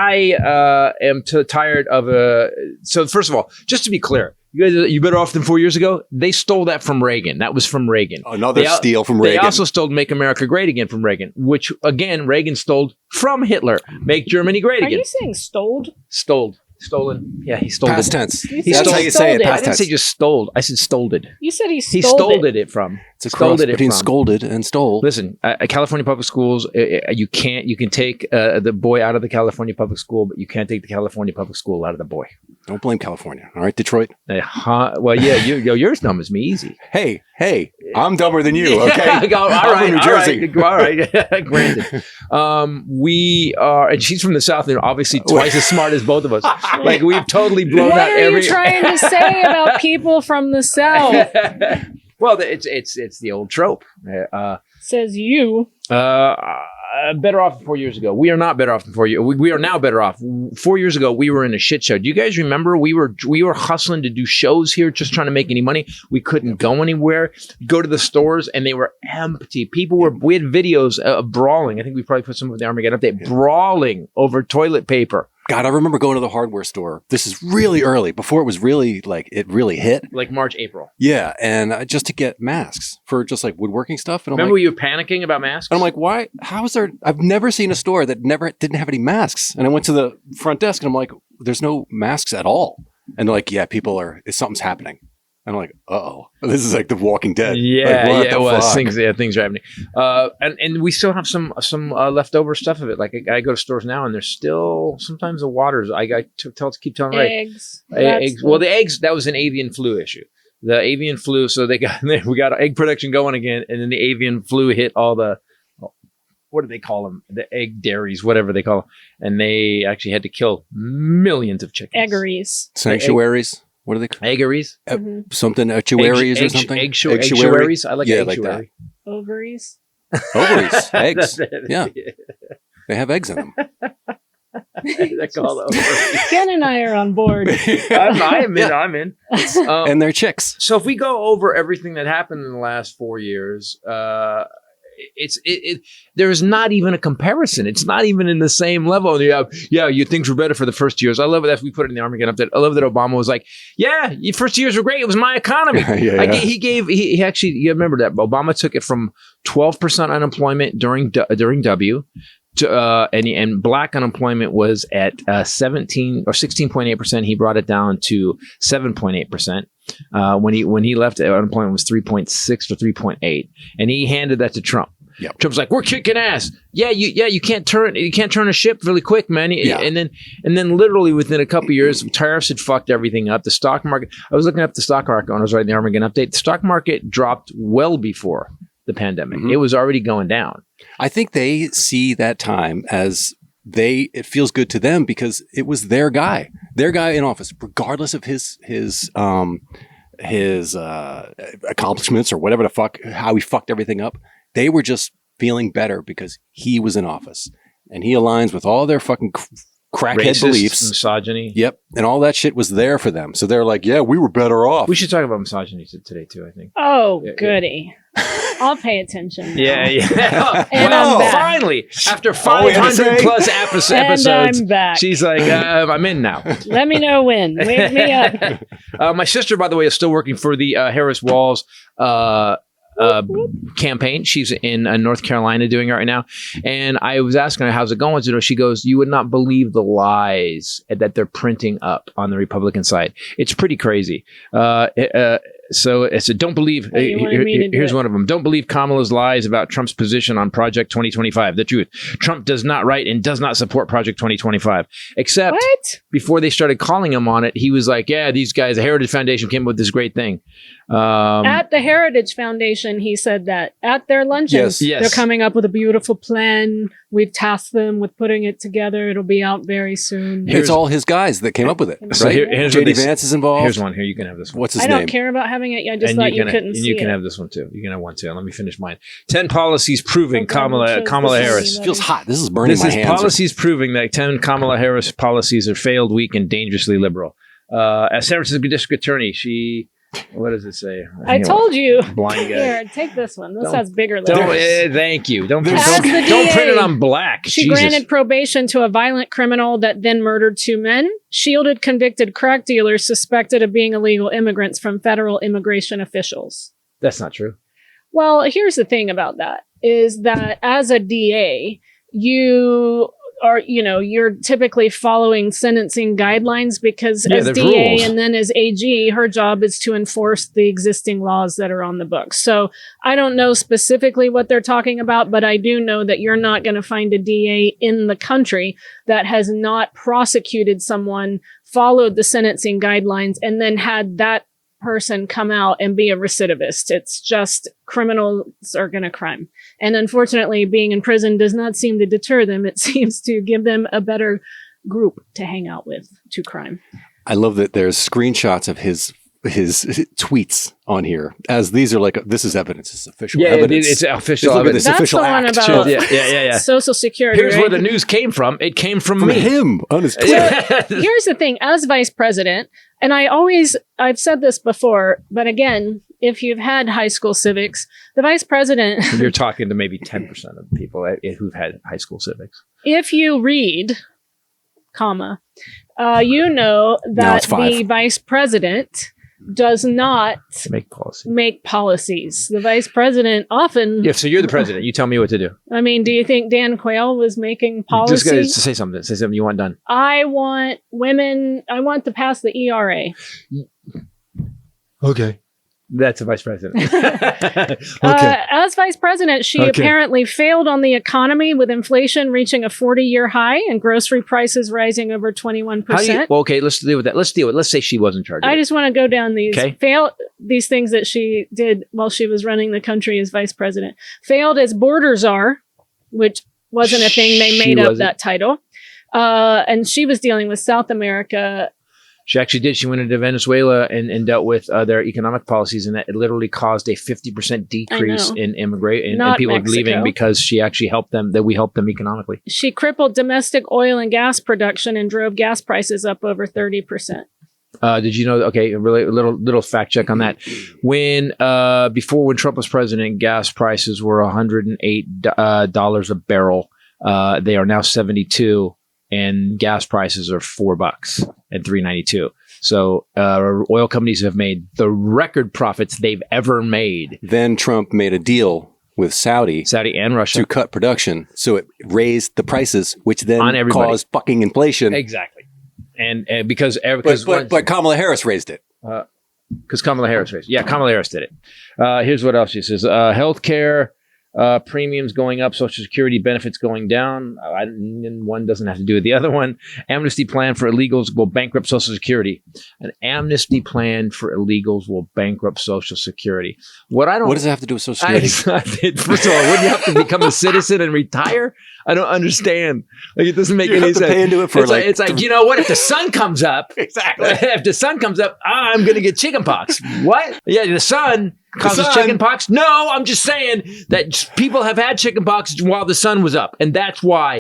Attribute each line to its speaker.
Speaker 1: I am tired of So first of all, just to be clear, you better off than 4 years ago. They stole that from Reagan. That was from Reagan.
Speaker 2: Another steal from Reagan.
Speaker 1: They also stole "Make America Great Again" from Reagan, which again Reagan stole from Hitler. Make Germany great again.
Speaker 3: Are you saying stole?
Speaker 1: Stolen. Yeah, he stole
Speaker 2: Past
Speaker 1: it.
Speaker 2: tense.
Speaker 3: That's
Speaker 2: how you say it.
Speaker 1: I
Speaker 2: Past
Speaker 1: didn't say
Speaker 2: tense.
Speaker 1: just stole. I said stolded.
Speaker 3: You said he
Speaker 1: He
Speaker 3: stole
Speaker 1: stolded it from.
Speaker 2: It's a cross between
Speaker 1: from.
Speaker 2: scolded and stole.
Speaker 1: Listen, California public schools. You can take the boy out of the California public school, but you can't take the California public school out of the boy.
Speaker 2: Don't blame California. All right, Detroit.
Speaker 1: Well, yeah, yours dumb as me, easy.
Speaker 2: Hey, I'm dumber than you. Okay,
Speaker 1: all right,
Speaker 2: from New Jersey.
Speaker 1: all right. Granted, we are, and she's from the South, and obviously twice as smart as both of us. Like we've totally blown
Speaker 3: What
Speaker 1: out
Speaker 3: are you trying to say about people from the South?
Speaker 1: Well, it's the old trope.
Speaker 3: Says you.
Speaker 1: Better off than 4 years ago. We are not better off than 4 years. We are now better off. 4 years ago, we were in a shit show. Do you guys remember? We were hustling to do shows here, just trying to make any money. We couldn't go anywhere. Go to the stores, and they were empty. We had videos of brawling. I think we probably put some of the Armageddon update. Brawling over toilet paper.
Speaker 2: God, I remember going to the hardware store. This is really early, before it was really it really hit.
Speaker 1: Like March, April.
Speaker 2: Yeah, and just to get masks for just like woodworking stuff. And
Speaker 1: remember you were panicking about masks?
Speaker 2: And I'm like, why? How is there? I've never seen a store that didn't have any masks. And I went to the front desk and I'm like, there's no masks at all. And they're like, yeah, something's happening. And I'm like, uh-oh, this is like The Walking Dead.
Speaker 1: Yeah,
Speaker 2: like,
Speaker 1: it was. Things are happening. And we still have some leftover stuff of it. Like I go to stores now, and there's still sometimes the waters. I keep telling
Speaker 3: eggs.
Speaker 1: Eggs. Well, the eggs, that was an avian flu issue. The avian flu. So we got egg production going again, and then the avian flu hit all the. What do they call them? The egg dairies, whatever they call them. And they actually had to kill millions of chickens.
Speaker 3: Eggeries.
Speaker 2: Sanctuaries. What are they called?
Speaker 1: Eggeries?
Speaker 2: Something, estuaries or something?
Speaker 1: Eggtuaries? I like
Speaker 2: like
Speaker 1: eggtuary.
Speaker 3: Ovaries.
Speaker 2: Ovaries. Eggs. Yeah. They have eggs in them.
Speaker 1: They're called ovaries.
Speaker 3: Ken and I are on board.
Speaker 1: I'm in.
Speaker 2: And they're chicks.
Speaker 1: So if we go over everything that happened in the last 4 years, there's not even a comparison. It's not even in the same level. Things were better for the first years. I love that we put it in the Armageddon update. I love that Obama was like, yeah, your first years were great. It was my economy. He actually, you remember that Obama took it from 12% unemployment during W to, and black unemployment was at 17 or 16.8%. He brought it down to 7.8%. When he left, unemployment was 3.6 or 3.8, and he handed that to Trump. Yep. Trump's like, we're kicking ass. You can't turn a ship really quick, man. Yeah. And then literally within a couple of years, tariffs had fucked everything up. The stock market. I was looking up the stock market when I was writing the Armageddon update. The stock market dropped well before the pandemic. Mm-hmm. It was already going down. I
Speaker 2: think they see that time as it feels good to them because it was their guy in office, regardless of his accomplishments or whatever the fuck, how he fucked everything up. They were just feeling better because he was in office, and he aligns with all their fucking crackhead
Speaker 1: racist
Speaker 2: beliefs,
Speaker 1: misogyny.
Speaker 2: Yep, and all that shit was there for them. So they're like, yeah, we were better off.
Speaker 1: We should talk about misogyny today too. I think.
Speaker 3: Oh, goody. I'll pay attention now.
Speaker 1: Yeah.
Speaker 3: And I'm back.
Speaker 1: Finally, after 500 plus episodes,
Speaker 3: I'm back.
Speaker 1: She's like, I'm in now.
Speaker 3: Let me know when. Wake me up.
Speaker 1: My sister, by the way, is still working for the Harris Walls campaign. She's in North Carolina doing it right now. And I was asking her, how's it going? So she goes, you would not believe the lies that they're printing up on the Republican side. It's pretty crazy. So it's a don't believe. Here's one of them. Don't believe Kamala's lies about Trump's position on Project 2025. The truth. Trump does not write and does not support Project 2025. Except before they started calling him on it, he was like, yeah, these guys, the Heritage Foundation came up with this great thing.
Speaker 3: At the Heritage Foundation, he said that at their luncheons, they're coming up with a beautiful plan. We've tasked them with putting it together. It'll be out very soon.
Speaker 2: It's all his guys that came up with it.
Speaker 1: So
Speaker 2: right?
Speaker 1: Here's
Speaker 2: JD Vance is involved.
Speaker 1: Here's one. Here, you can have this one.
Speaker 2: What's his name?
Speaker 3: I don't care about having it. I just thought you couldn't see it.
Speaker 1: And you can have this one too. You can have one too. Let me finish mine. 10 policies proving Kamala Harris.
Speaker 2: Feels hot. This is burning my hands.
Speaker 1: Policies proving that 10 Kamala Harris policies are failed, weak, and dangerously liberal. As San Francisco District Attorney, she What does it say?
Speaker 3: I told you.
Speaker 1: Blind guy.
Speaker 3: Here, take this one. This has bigger
Speaker 1: letters. Thank you. Don't print it on black.
Speaker 3: She granted probation to a violent criminal that then murdered 2 men, shielded convicted crack dealers suspected of being illegal immigrants from federal immigration officials.
Speaker 1: That's not true.
Speaker 3: Well, here's the thing about that, is that as a DA, you're typically following sentencing guidelines because as DA rules. And then as AG, her job is to enforce the existing laws that are on the books. So I don't know specifically what they're talking about, but I do know that you're not going to find a DA in the country that has not prosecuted someone, followed the sentencing guidelines, and then had that person come out and be a recidivist. It's just criminals are going to crime. And unfortunately, being in prison does not seem to deter them. It seems to give them a better group to hang out with to crime.
Speaker 2: I love that there's screenshots of his tweets on here, as these are like, this is evidence. It's official evidence.
Speaker 1: It's official evidence.
Speaker 3: That's
Speaker 2: official
Speaker 3: the one
Speaker 2: act.
Speaker 3: about Social Security.
Speaker 1: Here's where the news came from. It came from me.
Speaker 2: him on his tweet.
Speaker 3: Here's the thing. As vice president, and I've said this before, but again, if you've had high school civics, the vice president...
Speaker 1: You're talking to maybe 10% of the people who've had high school civics.
Speaker 3: If you read, you know that the vice president does not make policies. The vice president often...
Speaker 1: Yeah, so you're the president. You tell me what to do.
Speaker 3: I mean, do you think Dan Quayle was making policy?
Speaker 1: Just gotta say something. Say something you want done.
Speaker 3: I want to pass the ERA.
Speaker 1: Okay. That's a vice president.
Speaker 3: As vice president, she apparently failed on the economy, with inflation reaching a 40-year high and grocery prices rising over 21%.
Speaker 1: Let's deal with that. Let's say she was in charge.
Speaker 3: I just want to go down these things that she did while she was running the country as vice president. Failed as border czar, which wasn't a thing. They made up that title. And she was dealing with South America.
Speaker 1: She actually did. She went into Venezuela and dealt with their economic policies, and that it literally caused a 50% decrease in immigration and people leaving because she actually helped them. That we helped them economically.
Speaker 3: She crippled domestic oil and gas production and drove gas prices up over 30%.
Speaker 1: Did you know? Okay, a really little fact check on that. When Trump was president, gas prices were $108 a barrel. They are now $72. And gas prices are $4 and $3.92. So oil companies have made the record profits they've ever made.
Speaker 2: Then Trump made a deal with Saudi
Speaker 1: and Russia
Speaker 2: to cut production, so it raised the prices, which then caused fucking inflation.
Speaker 1: Exactly, and because
Speaker 2: Kamala Harris raised it.
Speaker 1: Because Kamala Harris raised it. Yeah, Kamala Harris did it. Here's what else she says: healthcare. Premiums going up, Social Security benefits going down. One doesn't have to do with the other one. Amnesty plan for illegals will bankrupt Social Security. An amnesty plan for illegals will bankrupt Social Security. What does it
Speaker 2: have to do with Social Security?
Speaker 1: First of all, wouldn't you have to become a citizen and retire? I don't understand. Like, it doesn't make any sense.
Speaker 2: Pay into it for
Speaker 1: it's like, you know what? If the sun comes up,
Speaker 2: exactly.
Speaker 1: If the sun comes up, I'm going to get chickenpox. What? Yeah, the sun causes chickenpox? No, I'm just saying that people have had chickenpox while the sun was up, and that's why.